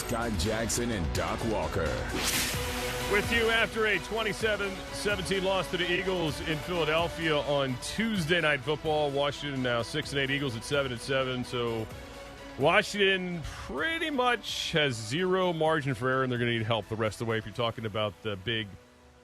Scott Jackson and Doc Walker. With you after a 27-17 loss to the Eagles in Philadelphia on Tuesday Night Football. Washington now 6-8, Eagles at 7-7. So Washington pretty much has zero margin for error, and they're going to need help the rest of the way if you're talking about the big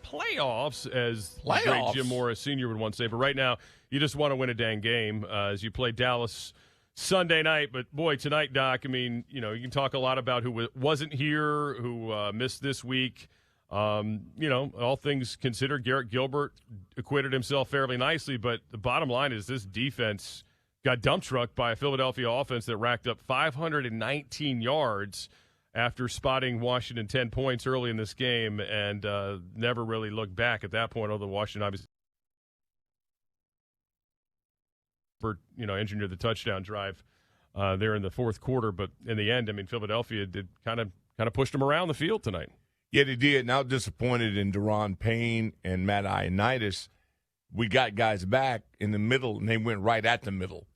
playoffs, as the great Jim Morris Sr. would once say. But right now, you just want to win a dang game as you play Dallas Sunday night. But, boy, tonight, Doc, I mean, you can talk a lot about who wasn't here, who missed this week. All things considered, Garrett Gilbert acquitted himself fairly nicely. But the bottom line is this defense got dump trucked by a Philadelphia offense that racked up 519 yards after spotting Washington 10 points early in this game and never really looked back at that point, although Washington obviously engineered the touchdown drive there in the fourth quarter. But in the end, I mean, Philadelphia did kind of pushed them around the field tonight. Yeah, they did. Now disappointed in Deron Payne and Matt Ioannidis. We got guys back in the middle, and they went right at the middle.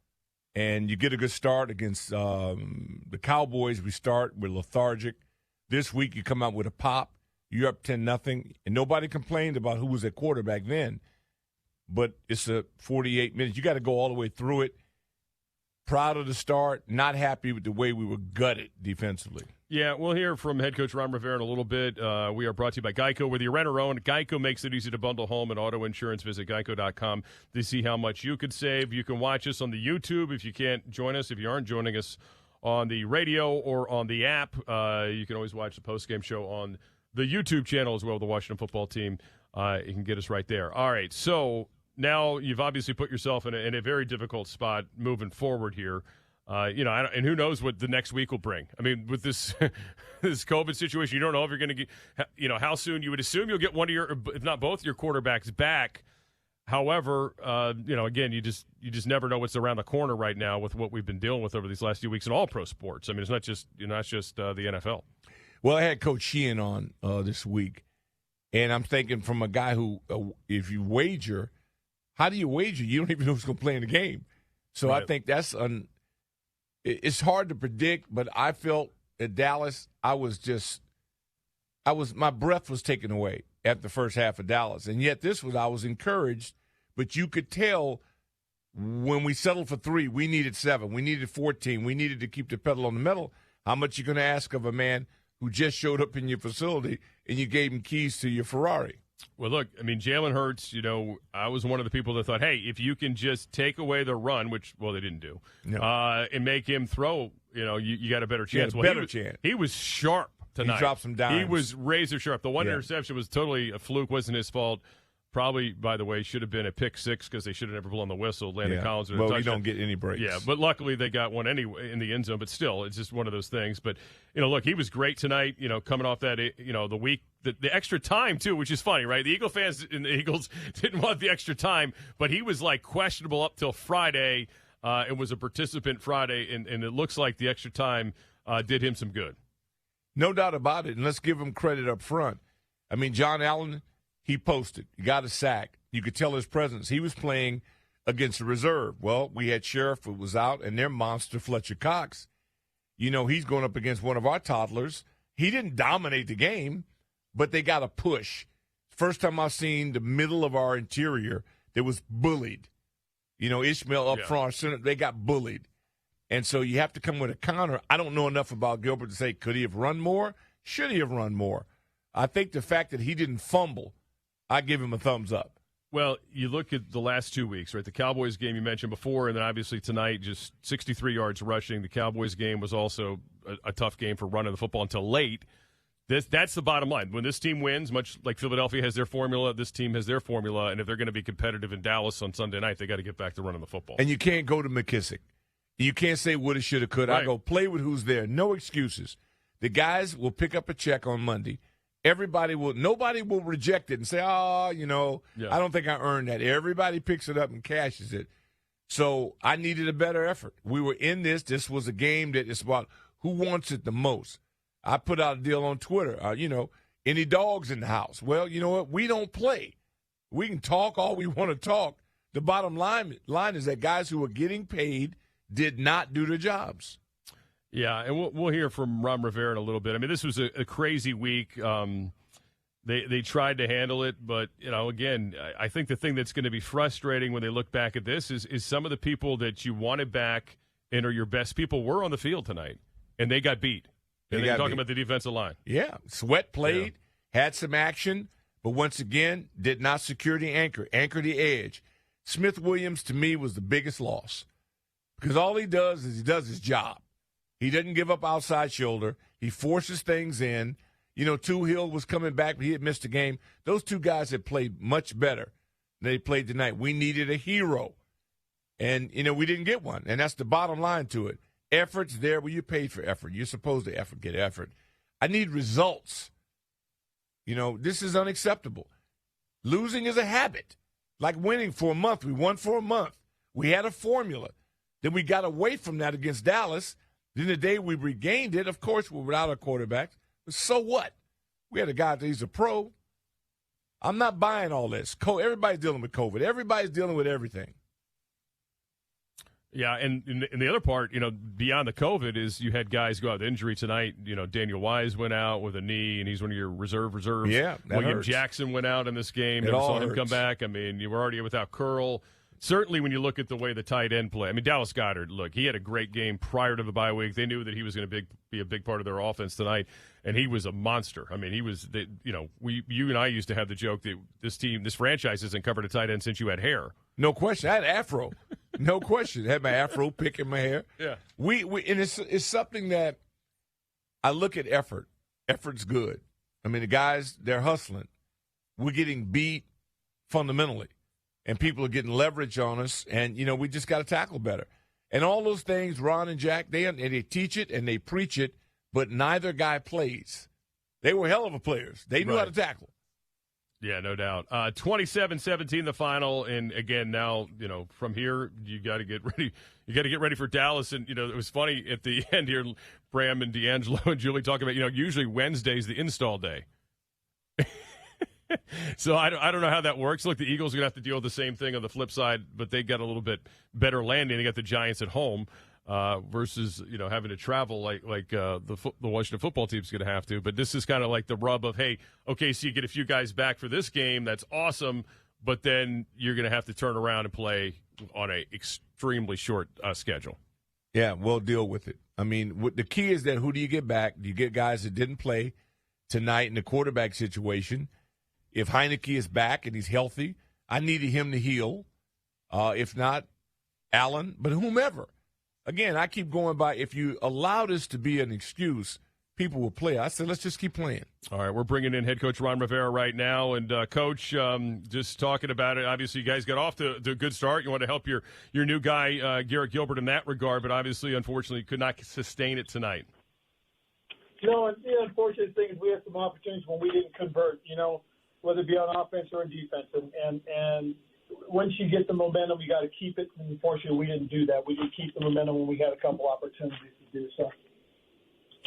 And you get a good start against the Cowboys. We're lethargic. This week you come out with a pop. You're up 10-0, and nobody complained about who was at quarterback then. But it's a 48 minutes. You got to go all the way through it. Proud of the start, not happy with the way we were gutted defensively. Yeah, we'll hear from head coach Ron Rivera in a little bit. We are brought to you by Geico. Whether you rent or own, Geico makes it easy to bundle home and auto insurance. Visit geico.com to see how much you could save. You can watch us on the YouTube if you can't join us. If you aren't joining us on the radio or on the app, you can always watch the postgame show on the YouTube channel as well, the Washington football team. You can get us right there. All right, so now you've obviously put yourself in a very difficult spot moving forward here. And who knows what the next week will bring. I mean, with this this COVID situation, you don't know if you're going to get, how soon. You would assume you'll get one of your, if not both your quarterbacks back. However, again, you just never know what's around the corner right now with what we've been dealing with over these last few weeks in all pro sports. I mean, it's not just the NFL. Well, I had Coach Sheehan on this week, and I'm thinking from a guy who, if you wager, how do you wager? You don't even know who's going to play in the game. So right. I think that's it's hard to predict, but I felt at Dallas, my breath was taken away at the first half of Dallas. And yet I was encouraged, but you could tell when we settled for 3, we needed 7. We needed 14. We needed to keep the pedal on the metal. How much you going to ask of a man who just showed up in your facility and you gave him keys to your Ferrari? Well, look, I mean, Jalen Hurts, I was one of the people that thought, hey, if you can just take away the run, which, well, they didn't do, and make him throw, you got a better chance. Chance. He was sharp tonight. He dropped some dimes. He was razor sharp. The one interception was totally a fluke, wasn't his fault. Probably, by the way, should have been a pick 6 because they should have never blown the whistle. Landon Collins. Well, we don't get any breaks. Yeah, but luckily they got one anyway in the end zone. But still, it's just one of those things. But look, he was great tonight. Coming off that, the week, the extra time too, which is funny, right? The Eagle fans and the Eagles didn't want the extra time, but he was like questionable up till Friday. It was a participant Friday, and it looks like the extra time did him some good. No doubt about it. And let's give him credit up front. I mean, John Allen. He posted. He got a sack. You could tell his presence. He was playing against the reserve. Well, we had Sheriff who was out, and their monster, Fletcher Cox. He's going up against one of our toddlers. He didn't dominate the game, but they got a push. First time I've seen the middle of our interior that was bullied. Ishmael up front, center, they got bullied. And so you have to come with a counter. I don't know enough about Gilbert to say, could he have run more? Should he have run more? I think the fact that he didn't fumble, I give him a thumbs up. Well, you look at the last 2 weeks, right? The Cowboys game you mentioned before, and then obviously tonight, just 63 yards rushing. The Cowboys game was also a tough game for running the football until late. That's the bottom line. When this team wins, much like Philadelphia has their formula, this team has their formula, and if they're going to be competitive in Dallas on Sunday night, they got to get back to running the football. And you can't go to McKissick. You can't say woulda, shoulda, coulda. Right. I go play with who's there. No excuses. The guys will pick up a check on Monday. Nobody will reject it and say, I don't think I earned that. Everybody picks it up and cashes it. So I needed a better effort. We were in this. This was a game that is about who wants it the most. I put out a deal on Twitter, any dogs in the house? Well, you know what? We don't play. We can talk all we want to talk. The bottom line is that guys who are getting paid did not do their jobs. Yeah, and we'll hear from Ron Rivera in a little bit. I mean, this was a crazy week. They tried to handle it, but, again, I think the thing that's going to be frustrating when they look back at this is some of the people that you wanted back and are your best people were on the field tonight, and they got beat. And they're talking about the defensive line. Yeah, Sweat played, had some action, but once again, did not secure the anchor the edge. Smith Williams, to me, was the biggest loss because all he does is he does his job. He doesn't give up outside shoulder. He forces things in. Hill was coming back, but he had missed a game. Those two guys had played much better than they played tonight. We needed a hero, and, we didn't get one, and that's the bottom line to it. Effort's there. Well, you paid for effort. You're supposed to get effort. I need results. This is unacceptable. Losing is a habit. Like winning for a month. We won for a month. We had a formula. Then we got away from that against Dallas. Then the day we regained it, of course, we're without our quarterback. But so what? We had a guy that he's a pro. I'm not buying all this. Everybody's dealing with COVID. Everybody's dealing with everything. Yeah, and the other part, beyond the COVID is you had guys go out with injury tonight. Daniel Wise went out with a knee, and he's one of your reserves. Yeah, William hurts. Jackson went out in this game. It Never all saw him hurts. come back. I mean, you were already without Curl. Certainly when you look at the way the tight end play. I mean, Dallas Goedert, look, he had a great game prior to the bye week. They knew that he was going to be a big part of their offense tonight, and he was a monster. I mean, he was, you and I used to have the joke that this franchise hasn't covered a tight end since you had hair. No question. I had afro. No question. I had my afro picking my hair. Yeah. We and it's something that I look at effort. Effort's good. I mean, the guys, they're hustling. We're getting beat fundamentally. And people are getting leverage on us, and, we just got to tackle better. And all those things, Ron and Jack, they teach it and they preach it, but neither guy plays. They were hell of a players. They knew how to tackle. Yeah, no doubt. 27-17 the final, and again, now, from here, you got to get ready. You got to get ready for Dallas, and, it was funny at the end here, Bram and D'Angelo and Julie talking about, usually Wednesday's the install day. So I don't know how that works. Look, the Eagles are going to have to deal with the same thing on the flip side, but they got a little bit better landing. They got the Giants at home versus having to travel like the Washington football team's going to have to. But this is kind of like the rub of, hey, okay, so you get a few guys back for this game. That's awesome, but then you're going to have to turn around and play on a extremely short schedule. Yeah, we'll deal with it. I mean, the key is that who do you get back? Do you get guys that didn't play tonight in the quarterback situation? If Heineke is back and he's healthy, I needed him to heal. If not, Allen, but whomever. Again, I keep going by, if you allow this to be an excuse, people will play. I said, let's just keep playing. All right, we're bringing in head coach Ron Rivera right now. And, Coach, just talking about it, obviously you guys got off to a good start. You want to help your new guy, Garrett Gilbert, in that regard, but obviously, unfortunately, could not sustain it tonight. And the unfortunate thing is we had some opportunities when we didn't convert, whether it be on offense or in defense. And once you get the momentum, you got to keep it. And unfortunately, we didn't do that. We didn't keep the momentum when we had a couple opportunities to do so.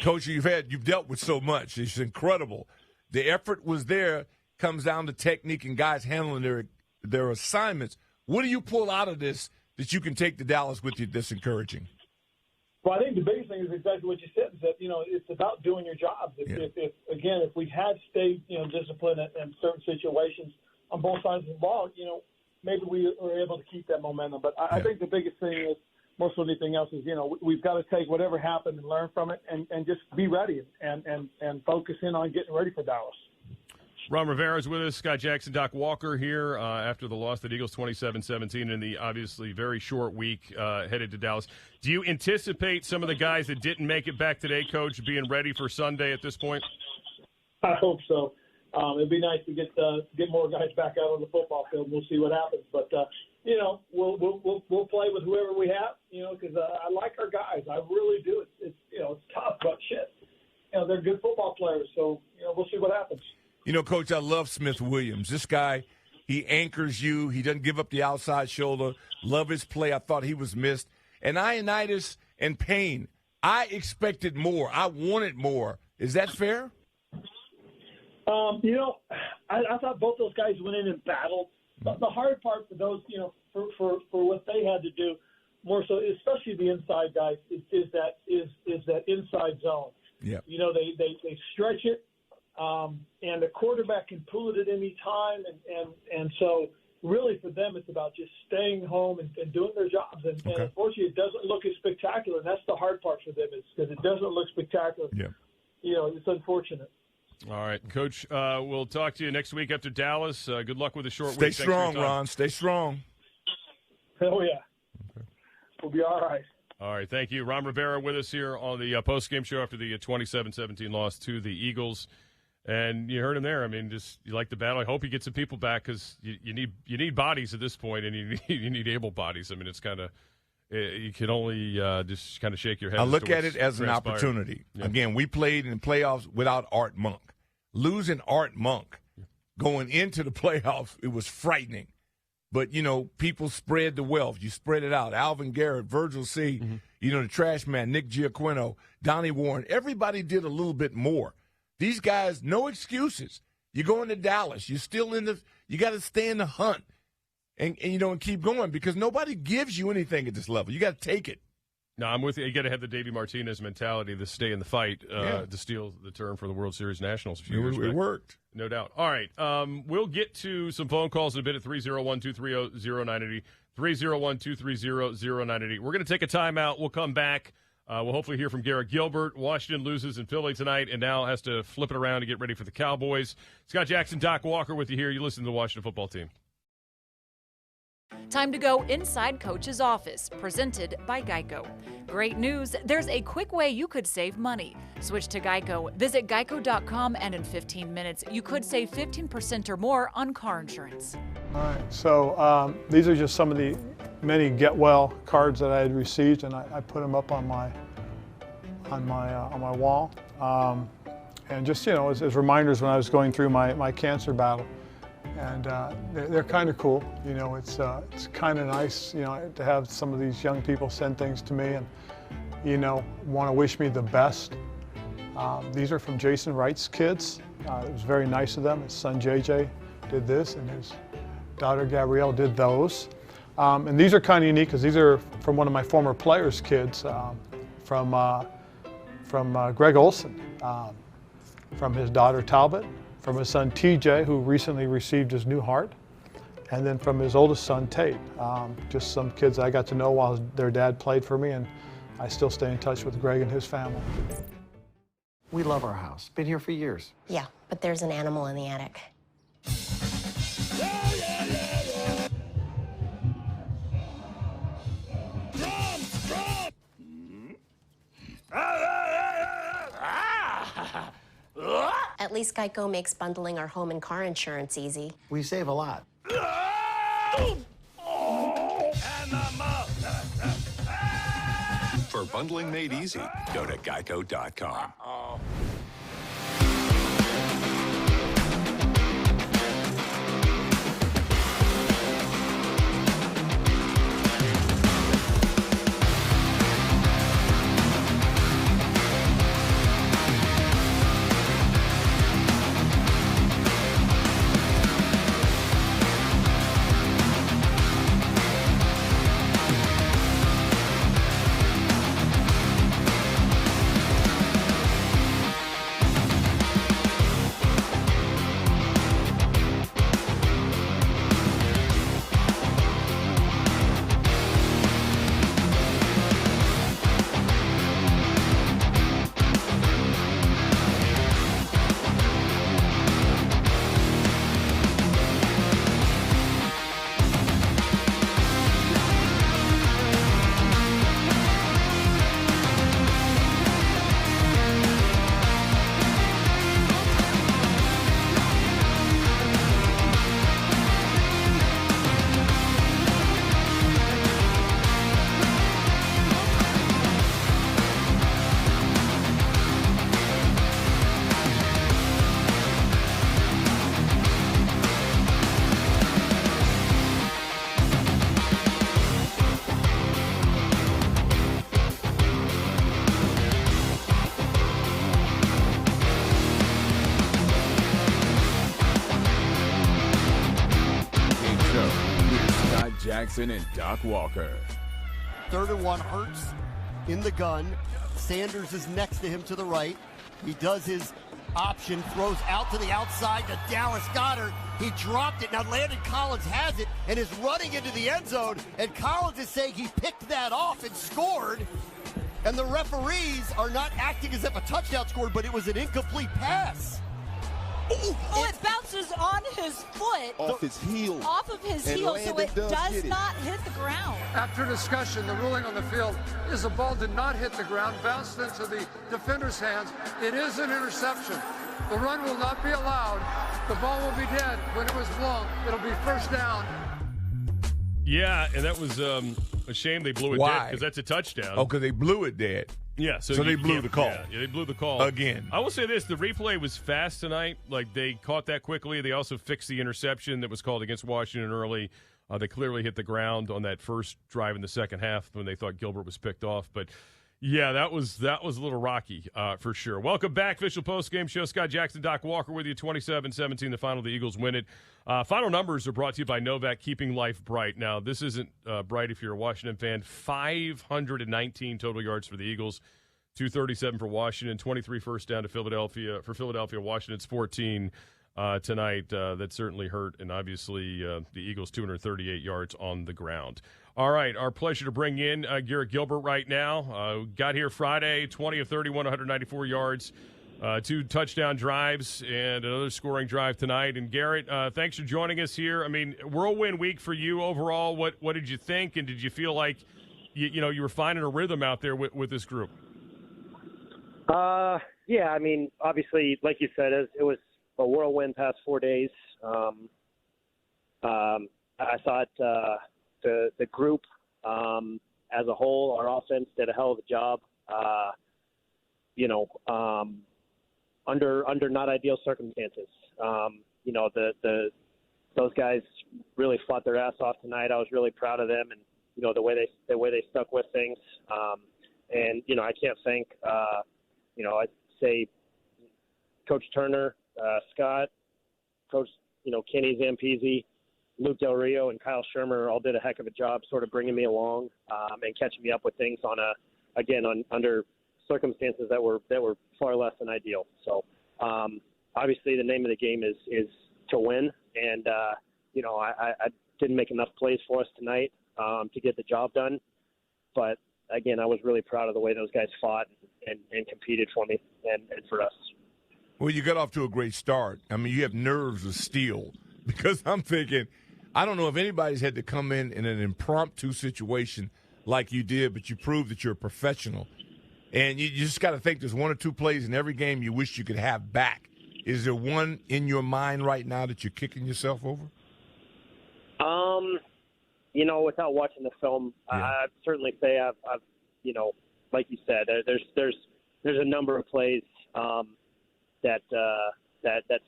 Coach, you've dealt with so much. It's incredible. The effort was there. Comes down to technique and guys handling their assignments. What do you pull out of this that you can take to Dallas with you that's encouraging? Well, I think the biggest thing is exactly what you said, is that, it's about doing your job. If we had stayed, disciplined in certain situations on both sides of the ball, maybe we were able to keep that momentum. But I think the biggest thing is, most of anything else is, we've got to take whatever happened and learn from it and just be ready and focus in on getting ready for Dallas. Ron Rivera is with us. Scott Jackson, Doc Walker here after the loss to the Eagles 27-17 in the obviously very short week headed to Dallas. Do you anticipate some of the guys that didn't make it back today, Coach, being ready for Sunday at this point? I hope so. It'd be nice to get more guys back out on the football field. We'll see what happens. But, we'll play with whoever we have, because I like our guys. I really do. It's tough, but shit. They're good football players. So, we'll see what happens. Coach, I love Smith Williams. This guy, he anchors you. He doesn't give up the outside shoulder. Love his play. I thought he was missed. And Ioannidis and Payne, I expected more. I wanted more. Is that fair? I thought both those guys went in and battled. But the hard part for those, for what they had to do more so, especially the inside guys, is that inside zone. Yeah. You know, they stretch it, and the quarterback can pull it at any time, and so really for them it's about just staying home and doing their jobs. And unfortunately, it doesn't look as spectacular, and that's the hard part for them is because it doesn't look spectacular. Yeah. You know, it's unfortunate. All right, Coach, we'll talk to you next week after Dallas. Good luck with the short Stay week. strong, Ron. Stay strong. Oh, yeah. We'll be all right. All right, thank you. Ron Rivera with us here on the postgame show after the 27-17 loss to the Eagles. And you heard him there. I mean, just you like the battle. I hope he gets some people back because you need bodies at this point, and you need able bodies. I mean, it's kind of you can only just kind of shake your head. I look at it as an opportunity. Yeah. Again, we played in the playoffs without Art Monk. Losing Art Monk going into the playoffs, it was frightening. But, you know, people spread the wealth. You spread it out. Alvin Garrett, Virgil C., you know, the trash man, Nick Giaquino, Donnie Warren. Everybody did a little bit more. These guys, no excuses. You're going to Dallas. You're still you got to stay in the hunt and you know, and keep going because nobody gives you anything at this level. You got to take it. No, I'm with you. You got to have the Davey Martinez mentality to stay in the fight, to steal the term for the World Series Nationals a few years back. It worked. No doubt. All right. We'll get to some phone calls in a bit at 301-230-0980, 301-230-0980. We're going to take a timeout. We'll come back. We'll hopefully hear from Garrett Gilbert. Washington loses in Philly tonight and now has to flip it around to get ready for the Cowboys. Scott Jackson, Doc Walker with you here. You listen to the Washington football team. Time to go inside Coach's office, presented by Geico. Great news, there's a quick way you could save money. Switch to Geico. Visit geico.com and in 15 minutes, you could save 15% or more on car insurance. All right, so these are just some of the many get well cards that I had received, and I put them up on my wall. And just, you know, as reminders when I was going through my cancer battle. And they're kind of cool, you know. It's kind of nice, you know, to have some of these young people send things to me and, you know, want to wish me the best. These are from Jason Wright's kids. It was very nice of them. His son JJ did this, and his daughter Gabrielle did those. And these are kind of unique because these are from one of my former players' kids, from Greg Olson, from his daughter Talbot, from his son TJ, who recently received his new heart, and then from his oldest son Tate. Just some kids I got to know while their dad played for me, and I still stay in touch with Greg and his family. We love our house. Been here for years. Yeah, but there's an animal in the attic. At least Geico makes bundling our home and car insurance easy. We save a lot. For bundling made easy, go to geico.com. Jackson and Doc Walker. 3rd and 1. Hurts in the gun. Sanders is next to him to the right. He does his option, throws out to the outside to Dallas Goedert. He dropped it. Now Landon Collins has it and is running into the end zone. And Collins is saying he picked that off and scored. And the referees are not acting as if a touchdown scored, but it was an incomplete pass. Oh, it bounces on his foot. Off his heel. Off of his heel, so it does not hit the ground. After discussion, the ruling on the field is the ball did not hit the ground, bounced into the defender's hands. It is an interception. The run will not be allowed. The ball will be dead when it was blown. It'll be first down. Yeah, and that was a shame they blew it dead because that's a touchdown. Oh, because they blew it dead. Yeah, so they blew the call. Yeah, they blew the call. Again. I will say this, the replay was fast tonight. Like, they caught that quickly. They also fixed the interception that was called against Washington early. They clearly hit the ground on that first drive in the second half when they thought Gilbert was picked off. But, yeah, that was a little rocky for sure. Welcome back, official postgame show. Scott Jackson, Doc Walker with you, 27-17, the final. The Eagles win it. Final numbers are brought to you by Novak, keeping life bright. Now, this isn't bright if you're a Washington fan. 519 total yards for the Eagles, 237 for Washington, 23 first down to Philadelphia. For Philadelphia, Washington's 14 tonight. That certainly hurt, and obviously the Eagles 238 yards on the ground. All right, our pleasure to bring in Garrett Gilbert right now. Got here Friday, 20 of 31, 194 yards, 2 touchdown drives, and another scoring drive tonight. And Garrett, thanks for joining us here. I mean, whirlwind week for you overall. What did you think, and did you feel like you were finding a rhythm out there with this group? Yeah, I mean, obviously, like you said, it was a whirlwind past 4 days. I thought the group as a whole, our offense did a hell of a job. Under not ideal circumstances. Those guys really fought their ass off tonight. I was really proud of them, and the way they stuck with things. And I can't thank. I'd say Coach Turner, Scott, Coach, Kenny Zampese, Luke Del Rio, and Kyle Shermer all did a heck of a job sort of bringing me along and catching me up with things under circumstances that were far less than ideal. So obviously the name of the game is to win, and I didn't make enough plays for us tonight to get the job done, but again, I was really proud of the way those guys fought and competed for me and for us. Well, you got off to a great start. I mean, you have nerves of steel, because I'm thinking, I don't know if anybody's had to come in an impromptu situation like you did, but you proved that you're a professional. And you just got to think there's 1 or 2 plays in every game you wish you could have back. Is there one in your mind right now that you're kicking yourself over? Without watching the film, yeah. I'd certainly say I've like you said, there's a number of plays that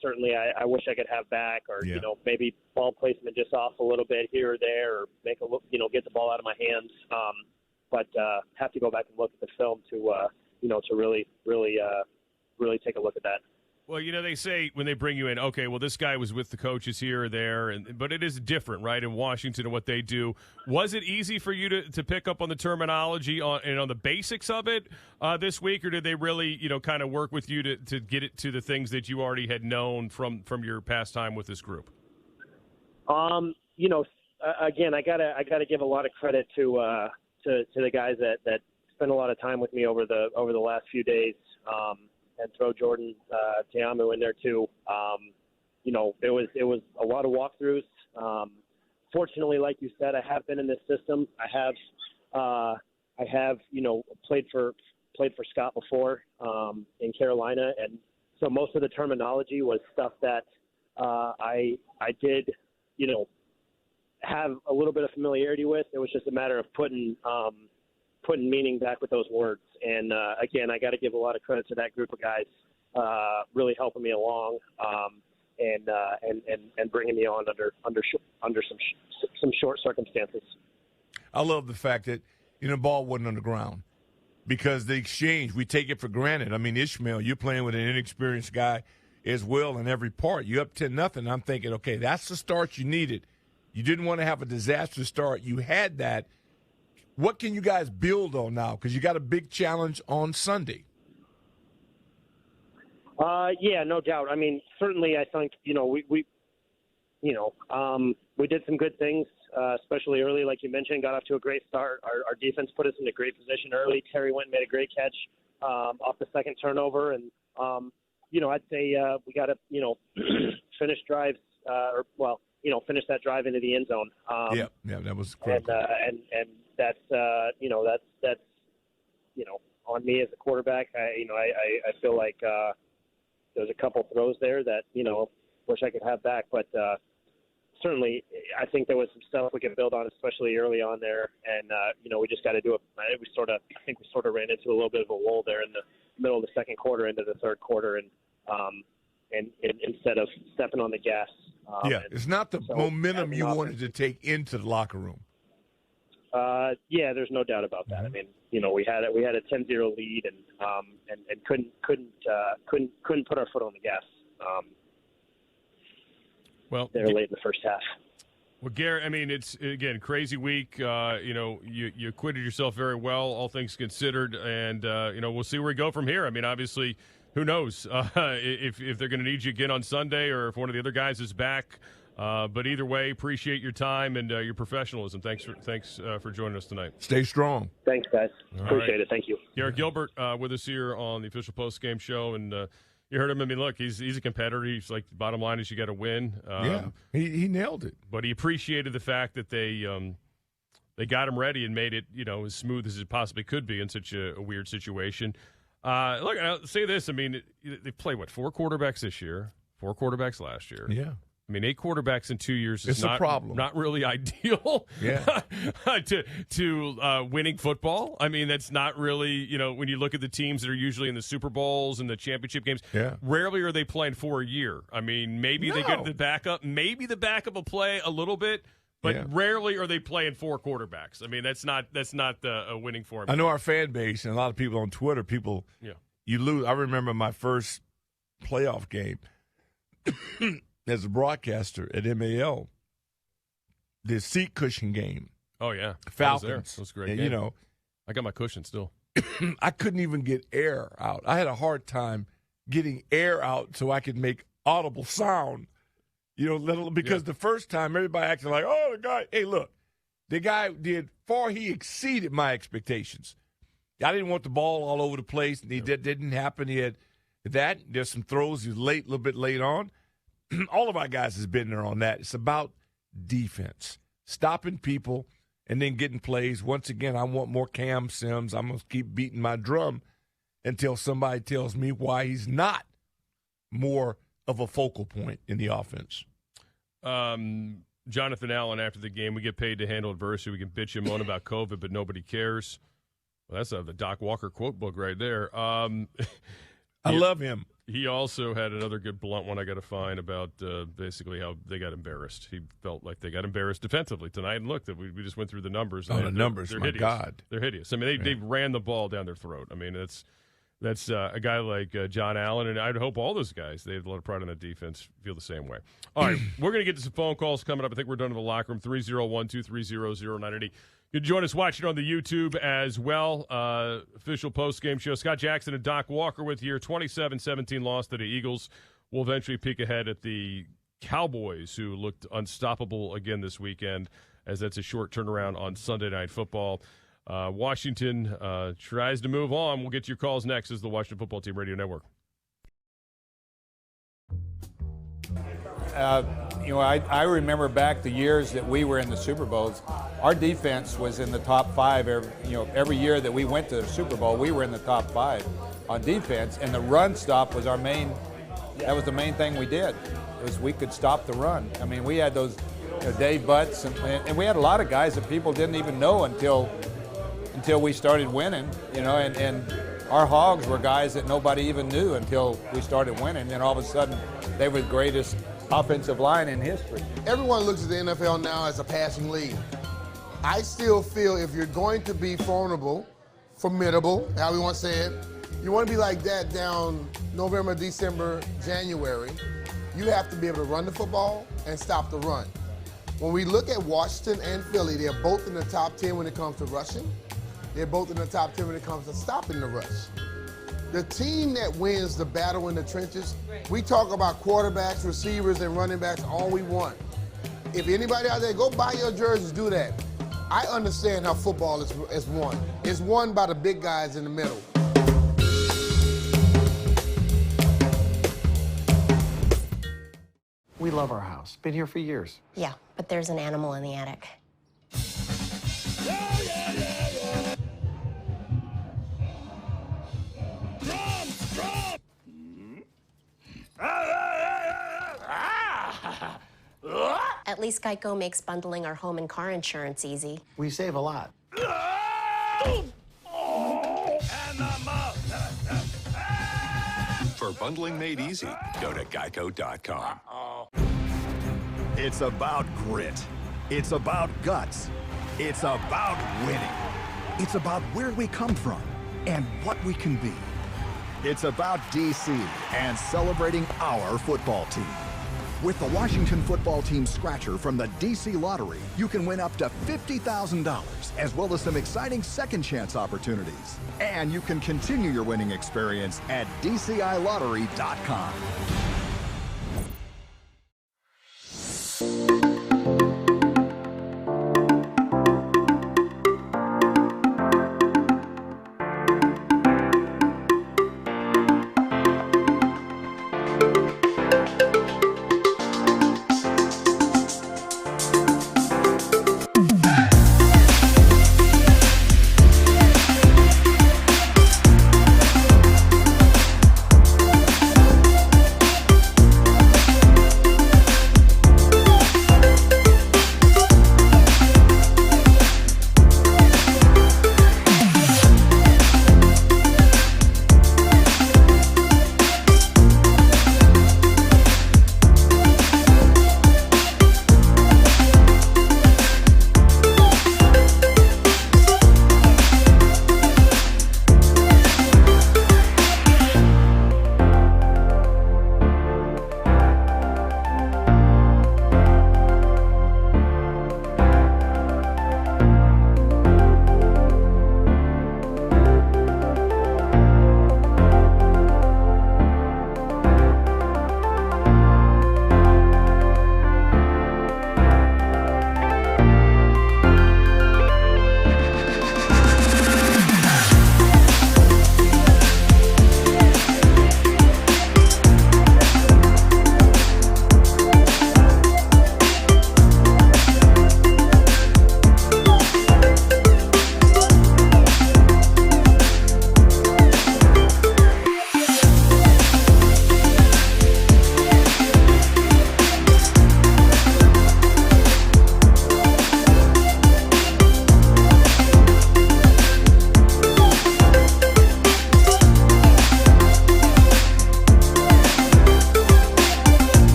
certainly I wish I could have back, or yeah. Maybe ball placement just off a little bit here or there, or get the ball out of my hands. But have to go back and look at the film to really take a look at that. Well, they say when they bring you in, okay, well, this guy was with the coaches here or there, but it is different, right, in Washington and what they do. Was it easy for you to pick up on the terminology on the basics of it this week, or did they really, kind of work with you to get it to the things that you already had known from your past time with this group? Again, I gotta give a lot of credit to the guys that spent a lot of time with me over the last few days. And throw Jordan Teamu in there too. It was a lot of walkthroughs. Fortunately, like you said, I have been in this system. I have played for Scott before in Carolina, and so most of the terminology was stuff that I did have a little bit of familiarity with. It was just a matter of putting meaning back with those words. And again, I got to give a lot of credit to that group of guys, really helping me along and bringing me on under some short circumstances. I love the fact that the ball wasn't on the ground, because the exchange, we take it for granted. I mean, Ishmael, you're playing with an inexperienced guy as well in every part. You're up 10-0. I'm thinking, okay, that's the start you needed. You didn't want to have a disastrous start. You had that. What can you guys build on now? Because you got a big challenge on Sunday. Yeah, no doubt. I mean, certainly, I think we did some good things, especially early, like you mentioned. Got off to a great start. Our defense put us in a great position early. Terry went and made a great catch off the second turnover, and I'd say we got to finish drives finish that drive into the end zone. Yeah, that was critical. And that's on me as a quarterback. I feel like there's a couple throws there that wish I could have back, but certainly I think there was some stuff we could build on, especially early on there, and we just got to do it. I think we sort of ran into a little bit of a lull there in the middle of the second quarter into the third quarter, and instead of stepping on the gas. It's not the momentum you wanted to take into the locker room. There's no doubt about that. I mean, we had a 10-0 lead and couldn't put our foot on the gas. There late in the first half. Well, Garrett, I mean, it's again crazy week. You acquitted yourself very well, all things considered, and we'll see where we go from here. I mean, obviously, who knows if they're going to need you again on Sunday or if one of the other guys is back. But either way, appreciate your time and your professionalism. Thanks for joining us tonight. Stay strong. Thanks, guys. All appreciate right. it. Thank you. Garrett Gilbert with us here on the official postgame show, and you heard him. I mean, look, he's a competitor. He's like, the bottom line is you got to win. He nailed it. But he appreciated the fact that they got him ready and made it as smooth as it possibly could be in such a weird situation. Look, I'll say this. I mean, they played, 4 quarterbacks this year, 4 quarterbacks last year. Yeah. I mean, 8 quarterbacks in 2 years is a problem. Not really ideal to winning football. I mean, that's not really, when you look at the teams that are usually in the Super Bowls and the championship games, rarely are they playing for a year. I mean, maybe they get the backup. Maybe the backup will play a little bit, but rarely are they playing 4 quarterbacks. I mean, that's not a winning formula. I know our fan base and a lot of people on Twitter, you lose. I remember my first playoff game as a broadcaster at MAL, the seat cushion game. Oh, yeah. Falcons. That was a great and, game. I got my cushion still. I couldn't even get air out. I had a hard time getting air out so I could make audible sound. Because the first time everybody acted like, oh, the guy. Hey, look, the guy he exceeded my expectations. I didn't want the ball all over the place, and that didn't happen. He had that. There's some throws. He was late, a little bit late on. All of our guys has been there on that. It's about defense, stopping people, and then getting plays. Once again, I want more Cam Sims. I'm going to keep beating my drum until somebody tells me why he's not more of a focal point in the offense. Jonathan Allen, after the game, we get paid to handle adversity. We can bitch and moan about COVID, but nobody cares. Well, that's the Doc Walker quote book right there. I love him. He also had another good blunt one I got to find about basically how they got embarrassed. He felt like they got embarrassed defensively tonight. And look, we just went through the numbers. The numbers, they're my hideous. God. They're hideous. I mean, they ran the ball down their throat. I mean, that's a guy like John Allen, and I'd hope all those guys, they have a lot of pride in that defense, feel the same way. All right, we're going to get to some phone calls coming up. I think we're done in the locker room, 301-230-0980. You can join us watching on the YouTube as well. Official post-game show. Scott Jackson and Doc Walker with you. 27-17 loss to the Eagles. We'll eventually peek ahead at the Cowboys, who looked unstoppable again this weekend, as that's a short turnaround on Sunday Night Football. Washington tries to move on. We'll get to your calls next as the Washington Football Team Radio Network. I remember back the years that we were in the Super Bowls. Our defense was in the top 5. Every year that we went to the Super Bowl, we were in the top 5 on defense, and the run stop was our main. That was the main thing we did. Was we could stop the run. I mean, we had those Dave Butts, and we had a lot of guys that people didn't even know until we started winning. And our hogs were guys that nobody even knew until we started winning. And all of a sudden, they were the greatest offensive line in history. Everyone looks at the NFL now as a passing league. I still feel if you're going to be formidable, how we want to say it, you want to be like that down November, December, January, you have to be able to run the football and stop the run. When we look at Washington and Philly, they're both in the top 10 when it comes to rushing. They're both in the top 10 when it comes to stopping the rush. The team that wins the battle in the trenches, we talk about quarterbacks, receivers, and running backs all we want. If anybody out there, go buy your jerseys, do that. I understand how football is won. It's won by the big guys in the middle. We love our house. Been here for years. Yeah, but there's an animal in the attic. At least Geico makes bundling our home and car insurance easy. We save a lot. For bundling made easy, go to geico.com. It's about grit. It's about guts. It's about winning. It's about where we come from and what we can be. It's about DC and celebrating our football team. With the Washington football team scratcher from the DC Lottery, you can win up to $50,000, as well as some exciting second chance opportunities. And you can continue your winning experience at DCILottery.com.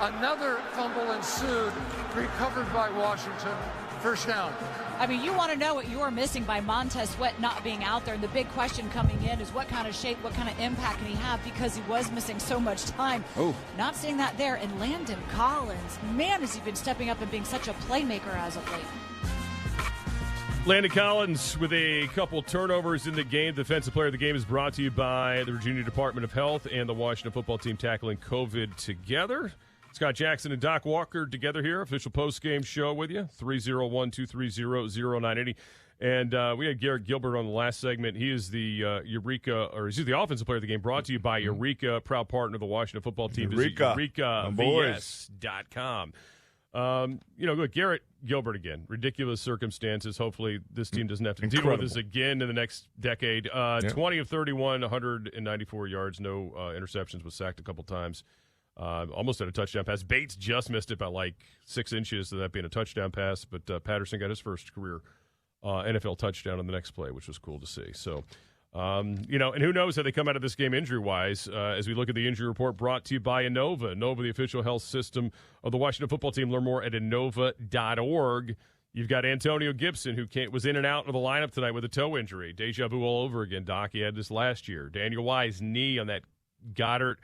Another fumble ensued, recovered by Washington. First down. I mean, you want to know what you're missing by Montez Sweat not being out there. And the big question coming in is what kind of shape, what kind of impact can he have, because he was missing so much time. Oh. Not seeing that there. And Landon Collins, man, has he been stepping up and being such a playmaker as of late. Landon Collins with a couple turnovers in the game. Defensive player of the game is brought to you by the Virginia Department of Health and the Washington football team tackling COVID together. Scott Jackson and Doc Walker together here. Official postgame show with you. 301-230-0980. And we had Garrett Gilbert on the last segment. He is the he's the offensive player of the game, brought to you by Eureka, proud partner of the Washington football team. Eureka. Visit EurekaVS.com. Look, Garrett Gilbert again. Ridiculous circumstances. Hopefully this team doesn't have to deal with this again in the next decade. 20 of 31, 194 yards, no interceptions, was sacked a couple times. Almost had a touchdown pass. Bates just missed it by like 6 inches of that being a touchdown pass, but Patterson got his first career NFL touchdown on the next play, which was cool to see. So And who knows how they come out of this game injury-wise as we look at the injury report brought to you by Innova. Innova, the official health system of the Washington football team. Learn more at innova.org. You've got Antonio Gibson, who was in and out of the lineup tonight with a toe injury. Deja vu all over again, Doc. He had this last year. Daniel Wise, knee on that Goddard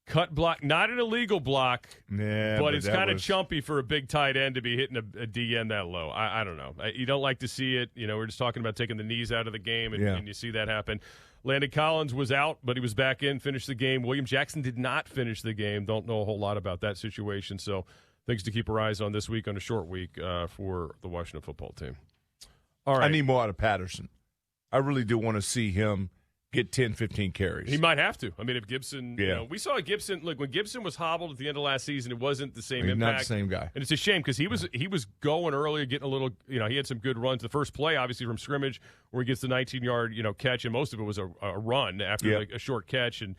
cut block. Not an illegal block, but it's kind of chumpy for a big tight end to be hitting a DN that low. I don't know. You don't like to see it. We're just talking about taking the knees out of the game, and you see that happen. Landon Collins was out, but he was back in, finished the game. William Jackson did not finish the game. Don't know a whole lot about that situation, so things to keep our eyes on this week, on a short week for the Washington football team. All right. I need more out of Patterson. I really do want to see him get 10, 15 carries. He might have to. I mean, if Gibson, we saw Gibson. Look, when Gibson was hobbled at the end of last season, it wasn't the same impact. Not the same guy. And it's a shame because he was going earlier, getting a little. He had some good runs. The first play, obviously, from scrimmage, where he gets the 19-yard catch, and most of it was a run after a short catch, and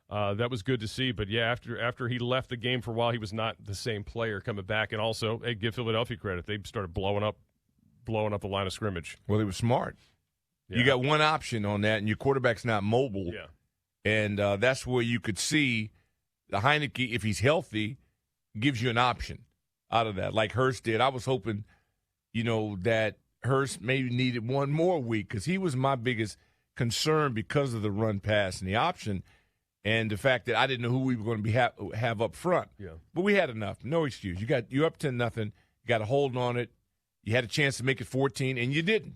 that was good to see. But after he left the game for a while, he was not the same player coming back. And also, give Philadelphia credit; they started blowing up the line of scrimmage. Well, he was smart. Yeah. You got one option on that, and your quarterback's not mobile. Yeah. And that's where you could see the Heineke, if he's healthy, gives you an option out of that, like Hurst did. I was hoping, that Hurst maybe needed one more week because he was my biggest concern because of the run pass and the option and the fact that I didn't know who we were going to have up front. Yeah. But we had enough. No excuse. You're up 10-0. You got to hold on it. You had a chance to make it 14, and you didn't.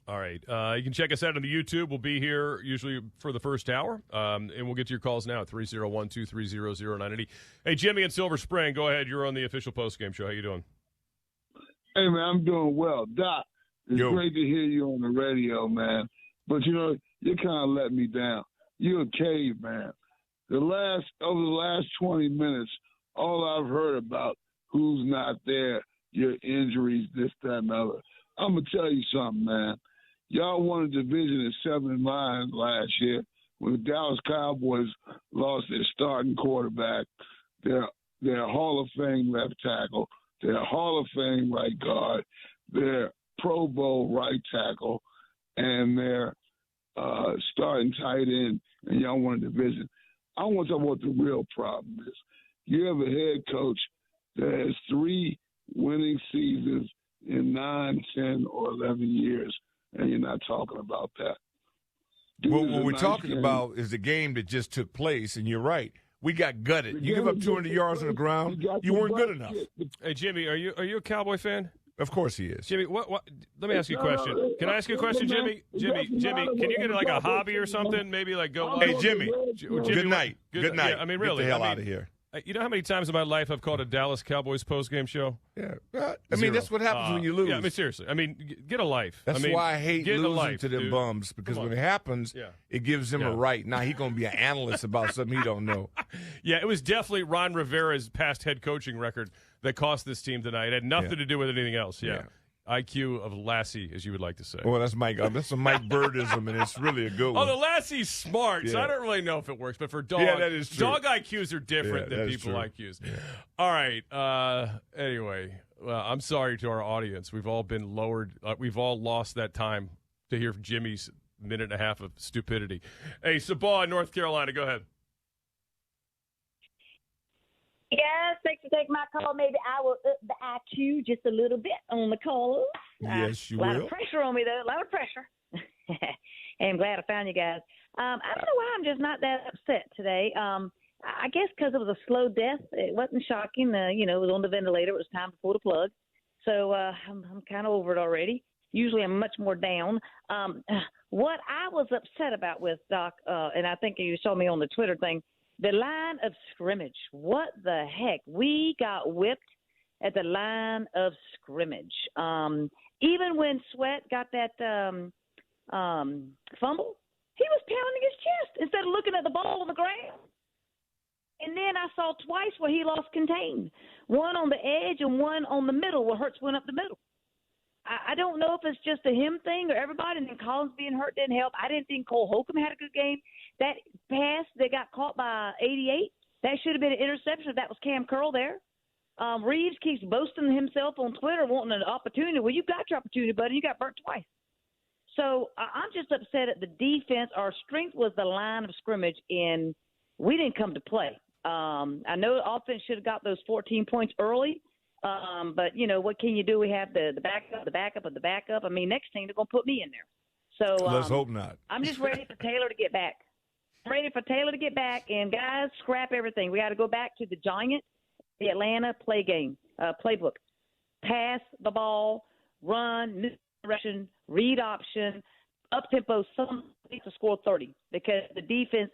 All right. You can check us out on the YouTube. We'll be here usually for the first hour, and we'll get to your calls now at 301-230-0980. Hey, Jimmy in Silver Spring, go ahead. You're on the official postgame show. How you doing? Hey, man, I'm doing well. Doc, it's great to hear you on the radio, man. But, you kind of let me down. You're a caveman. Over the last 20 minutes, all I've heard about who's not there, your injuries, this, that, and the other. I'm going to tell you something, man. Y'all won a division at 7-9 last year when the Dallas Cowboys lost their starting quarterback, their Hall of Fame left tackle, their Hall of Fame right guard, their Pro Bowl right tackle, and their starting tight end, and y'all won a division. I want to talk about what the real problem is. You have a head coach that has 3 winning seasons in 9, 10, or 11 years, and you're not talking about that. Well, what we're talking about is the game that just took place, and you're right. We got gutted. You give up 200 yards on the ground, you weren't good enough. Hey, Jimmy, are you a Cowboy fan? Of course he is. Jimmy, what? Let me ask you a question. Can I ask you a question, Jimmy? Jimmy, can you get like a hobby or something? Maybe like go. Hey, Jimmy. Good night. Good night. Yeah, I mean, really. Get the hell out of here. You know how many times in my life I've called a Dallas Cowboys postgame show? Yeah. I mean, that's what happens when you lose. Yeah, I mean, seriously. I mean, get a life. That's why I hate losing to them bums, because when it happens, it gives them a right. Now he's going to be an analyst about something he don't know. Yeah, it was definitely Ron Rivera's past head coaching record that cost this team tonight. It had nothing to do with anything else. Yeah. IQ of Lassie, as you would like to say. Well, that's Mike. That's a Mike Birdism, and it's really a good one. Oh, the Lassie's smart, so I don't really know if it works. But for dog, that is true. Dog IQs are different than people IQs. Yeah. All right. Anyway, I'm sorry to our audience. We've all been lowered. We've all lost that time to hear Jimmy's minute and a half of stupidity. Hey, Sabah in North Carolina, go ahead. Yes, thanks for taking my call. Maybe I will up the IQ just a little bit on the call. Yes, you will. A lot of pressure on me, though. A lot of pressure. Hey, I'm glad I found you guys. I don't know why I'm just not that upset today. I guess because it was a slow death. It wasn't shocking. It was on the ventilator. It was time to pull the plug. So I'm kind of over it already. Usually I'm much more down. What I was upset about with, Doc, and I think you saw me on the Twitter thing, the line of scrimmage. What the heck? We got whipped at the line of scrimmage. Even when Sweat got that fumble, he was pounding his chest instead of looking at the ball on the ground. And then I saw twice where he lost contain. One on the edge and one on the middle where Hurts went up the middle. I don't know if it's just a him thing or everybody, and then Collins being hurt didn't help. I didn't think Cole Holcomb had a good game. That pass that got caught by 88, that should have been an interception if that was Cam Curl there. Reeves keeps boasting himself on Twitter, wanting an opportunity. Well, you got your opportunity, buddy. You got burnt twice. So I'm just upset at the defense. Our strength was the line of scrimmage, and we didn't come to play. I know the offense should have got those 14 points early, but, what can you do? We have the backup of the backup. I mean, next thing they're going to put me in there. So let's hope not. I'm just ready for Taylor to get back. And, guys, scrap everything. We got to go back to the Giants, the Atlanta playbook. Pass the ball, run, misdirection, read option, up-tempo, something to score 30 because the defense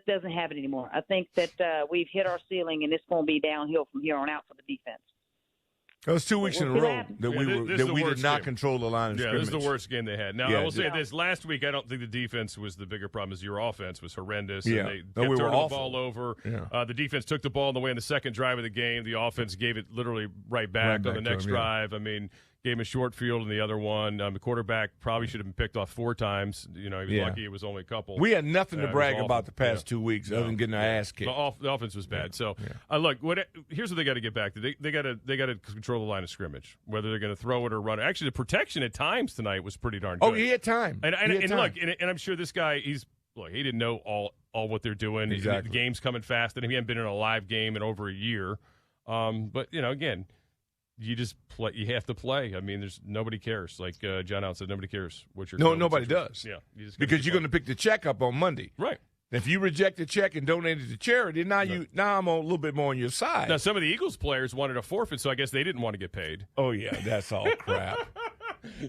doesn't have it anymore. I think that we've hit our ceiling, and it's going to be downhill from here on out for the defense. It was 2 weeks in a row that we did not control the line of scrimmage. This is the worst game they had. Now, I will say this. Last week, I don't think the defense was the bigger problem. As your offense was horrendous. Yeah. And they kept turning the ball over. Yeah. The defense took the ball on the way in the second drive of the game. The offense gave it literally right back on the next drive. I mean, gave him a short field in the other one. The quarterback probably should have been picked off 4 times. He was lucky it was only a couple. We had nothing to brag about the past 2 weeks other than getting our ass kicked. The offense was bad. So, look, here's what they got to get back to. They got to control the line of scrimmage, whether they're going to throw it or run it. Actually, the protection at times tonight was pretty darn good. Oh, he had time. And look, and I'm sure this guy, he didn't know all what they're doing. Exactly. The game's coming fast, and he hadn't been in a live game in over a year. But, again, you just play. You have to play. I mean, nobody cares. Like John Allen said, nobody cares what you're. No, nobody does. Yeah, because you're going to pick the check up on Monday, right? If you reject the check and donate it to charity, now I'm a little bit more on your side. Now, some of the Eagles players wanted a forfeit, so I guess they didn't want to get paid. Oh yeah, that's all crap.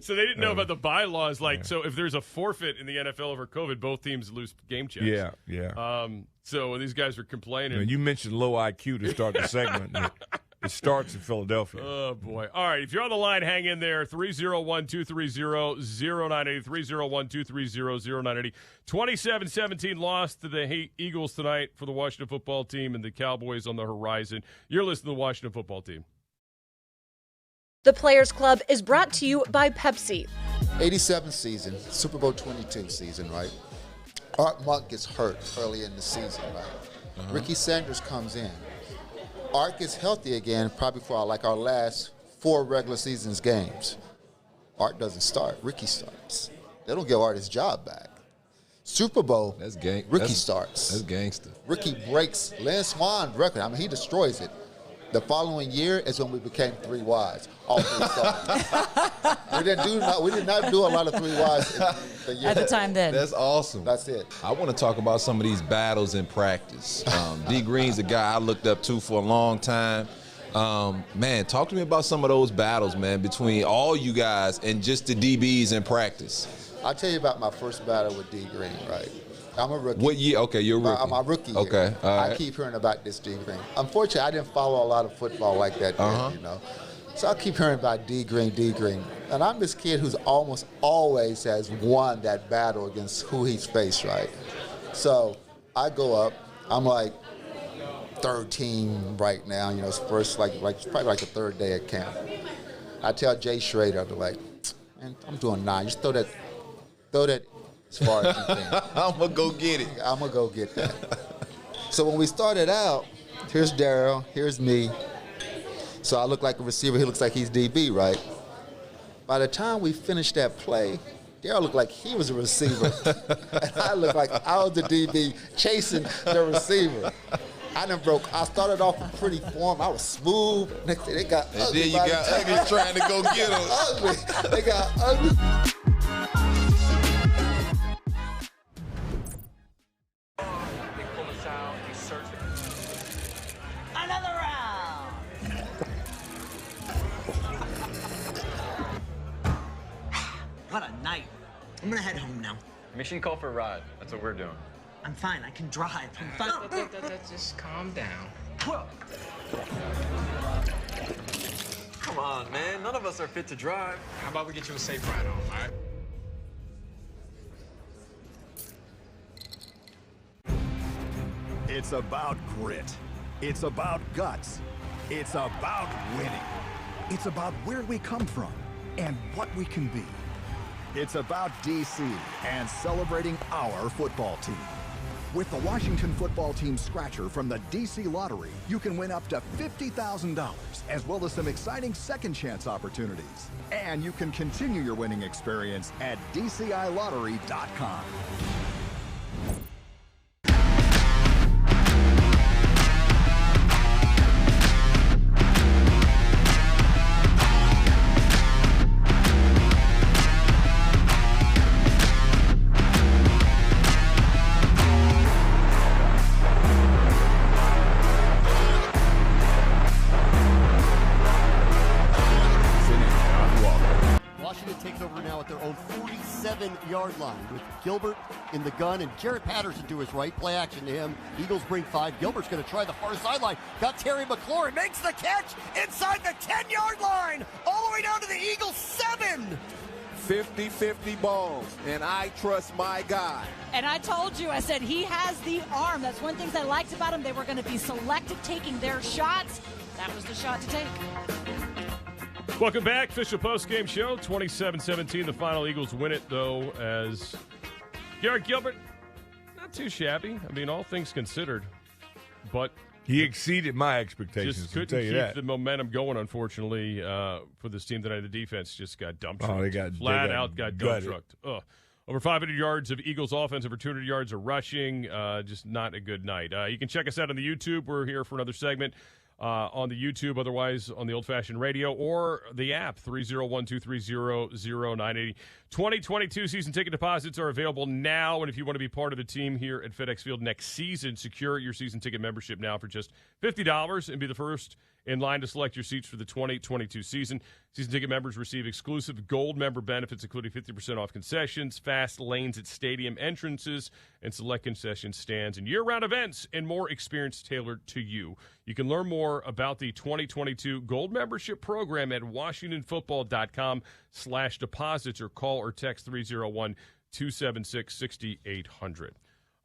So they didn't know about the bylaws. So if there's a forfeit in the NFL over COVID, both teams lose game checks. Yeah. So when these guys were complaining, and you mentioned low IQ to start the segment. It starts in Philadelphia. Oh, boy. All right, if you're on the line, hang in there. 301-230-0980, 301-230-0980. 27-17 loss to the Eagles tonight for the Washington football team and the Cowboys on the horizon. You're listening to the Washington football team. The Players Club is brought to you by Pepsi. 87 season, Super Bowl 22 season, right? Art Monk gets hurt early in the season, right? Ricky Sanders comes in. Art gets healthy again probably for our last 4 regular seasons games. Art doesn't start. Ricky starts. They don't give Art his job back. Super Bowl, Ricky starts. That's gangster. Ricky breaks Lynn Swan's record. I mean, he destroys it. The following year is when we became 3 wides. All 3 started. We did not do a lot of 3 wides the year. At the time then. That's awesome. That's it. I want to talk about some of these battles in practice. D. Green's a guy I looked up to for a long time. Man, talk to me about some of those battles, man, between all you guys and just the DBs in practice. I'll tell you about my first battle with D. Green, right? I'm a rookie. What year? Okay, you're a rookie. I'm a rookie year. Okay, all right. I keep hearing about this D. Green. Unfortunately, I didn't follow a lot of football like that then, So I keep hearing about D. Green. And I'm this kid who's almost always has won that battle against who he's faced, right? So I go up. I'm like 3rd team right now, first, like probably like the 3rd day at camp. I tell Jay Schrader, I'm like, man, I'm doing 9. Just throw that as far as you can. I'm going to go get it. I'm going to go get that. So when we started out, here's Darryl, here's me. So I look like a receiver, he looks like he's DB, right? By the time we finished that play, Darryl looked like he was a receiver. And I looked like I was the DB chasing the receiver. I started off in pretty form. I was smooth. Next day they got ugly. And then you got ugly trying to go get them. Ugly. They got ugly. Another round. What a night. I'm gonna head home now. Make sure you call for a ride. That's what we're doing. I'm fine. I can drive. I'm fine. Just calm down. Come on, man. None of us are fit to drive. How about we get you a safe ride home, all right? It's about grit. It's about guts. It's about winning. It's about where we come from and what we can be. It's about DC and celebrating our football team. With the Washington football team scratcher from the DC Lottery, you can win up to $50,000, as well as some exciting second chance opportunities. And you can continue your winning experience at DCILottery.com. Takes over now at their own 47-yard line with Gilbert in the gun and Jared Patterson to his right. Play action to him. Eagles bring 5. Gilbert's going to try the far sideline. Got Terry McLaurin. Makes the catch inside the 10-yard line. All the way down to the Eagles 7. 50-50 balls, and I trust my guy. And I told you, I said he has the arm. That's one thing I liked about him. They were going to be selective taking their shots. That was the shot to take. Welcome back. Official postgame show, 27-17. The final Eagles win it, though, as Garrett Gilbert, not too shabby. I mean, all things considered. But he exceeded my expectations. Just couldn't keep the momentum going, unfortunately, for this team tonight. The defense just got dump trucked. They got dump trucked. Over 500 yards of Eagles offense, over 200 yards of rushing. Just not a good night. You can check us out on the YouTube. We're here for another segment. On the YouTube, otherwise on the old-fashioned radio or the app, 301-230-0980. 2022 season ticket deposits are available now, and if you want to be part of the team here at FedEx Field next season, secure your season ticket membership now for just $50 and be the first in line to select your seats for the 2022 season. Season ticket members receive exclusive gold member benefits, including 50% off concessions, fast lanes at stadium entrances, and select concession stands, and year-round events, and more experience tailored to you. You can learn more about the 2022 gold membership program at WashingtonFootball.com/deposits or call or text 301-276-6800.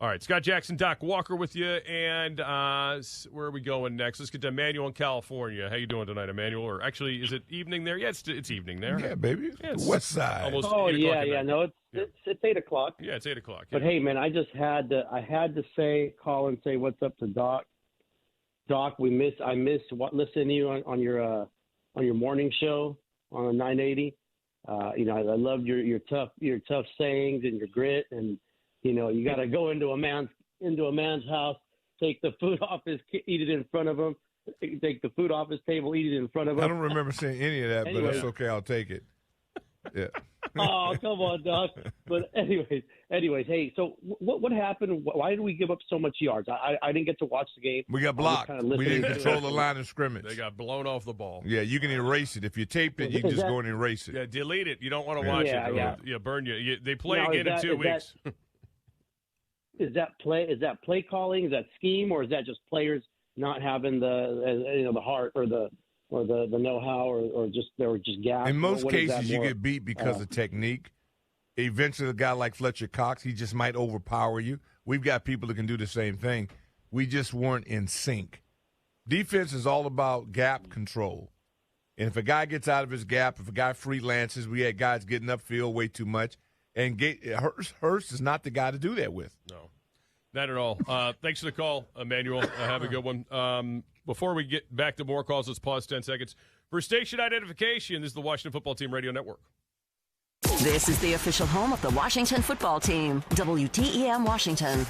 All right, Scott Jackson, Doc Walker with you, and where are we going next? Let's get to Emmanuel in California. How you doing tonight, Emmanuel? Or actually, is it evening there? Yeah, it's evening there. Yeah, baby. Yeah, the West Side. Almost Oh, 8 o'clock yeah. No, it's 8 o'clock. Yeah, it's 8 o'clock. But yeah. hey, man, I just had to call and say what's up to Doc. Doc, I missed listening to you on your morning show on the 980. I loved your tough sayings and your grit, and you got to go into a man's house, take the food off eat it in front of him, take the food off his table, eat it in front of him. I don't remember saying any of that, Anyway. but that's okay. I'll take it. Yeah. Oh, come on, Doc. But anyways, hey, so what happened? Why did we give up so much yards? I didn't get to watch the game. We got blocked. We didn't control the line of scrimmage. They got blown off the ball. Yeah, you can erase it. If you taped it, you can just go in and erase it. Yeah, delete it. You don't want to watch it. Yeah, burn you. They play again in 2 weeks. Is that play calling? Is that scheme, or is that just players not having the heart or the know-how, or just gaps? In most cases, you get beat because of technique. Eventually, a guy like Fletcher Cox, he just might overpower you. We've got people that can do the same thing. We just weren't in sync. Defense is all about gap control. And if a guy gets out of his gap, if a guy freelances, we had guys getting upfield way too much. And Hurst is not the guy to do that with. No, not at all. Thanks for the call, Emmanuel. Have a good one. Before we get back to more calls, let's pause 10 seconds for station identification. This is the Washington Football Team Radio Network. This is the official home of the Washington Football Team, WTEM Washington.